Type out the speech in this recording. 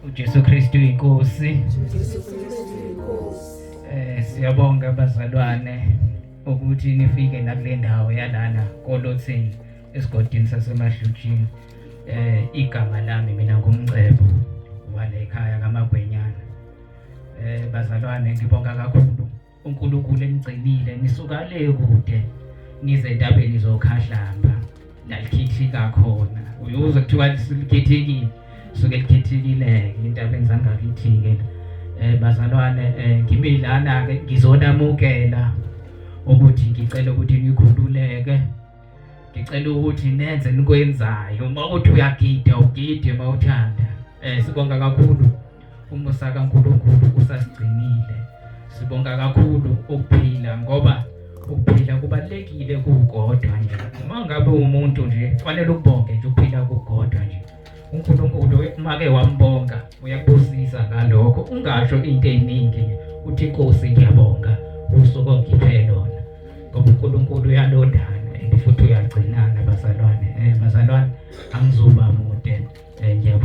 uJesu Kristu inkosi. Siyabonga bazalwane ukuthi nifike nakule ndawo yalana koLotseni esigodini saseMahlutshini. Igama lami mina ngumcebo wale ekhaya kaMagwenyana. Bazalwane ngibonga kakhulu uNkulunkulu enigcinile nisuka le kude nize entabeni zokhahlamba nalikhithika khona. Uyuzwe kuthiwa silikhithikile suke likhithikile intabeni zangakithi-ke. Bazalwane ngimilana ke ngizonamukela ukuthi ngicela ukuthi nikhululeke, ngicela ukuthi nenze nikwenzayo. Uma uthi uyagida ugide mawuthanda. Sibonga kakhulu umusa kaNkulunkulu usasigcinile. Sibonga kakhulu ukuphila ngoba ukuphila kubalekile kukodwa nje. Uma ngabe umuntu nje kufanele ubonge nje ukuphila kukodwa nje. uNkulunkulu make wambonga uyakubusisa ngalokho. Ungasho into eziningi uthi Nkosi ngiyabonga usuku ongiphe lona ngoba uNkulunkulu uyalondana and futhi uyagcinana bazalwane. Bazalwane angizoba mude nje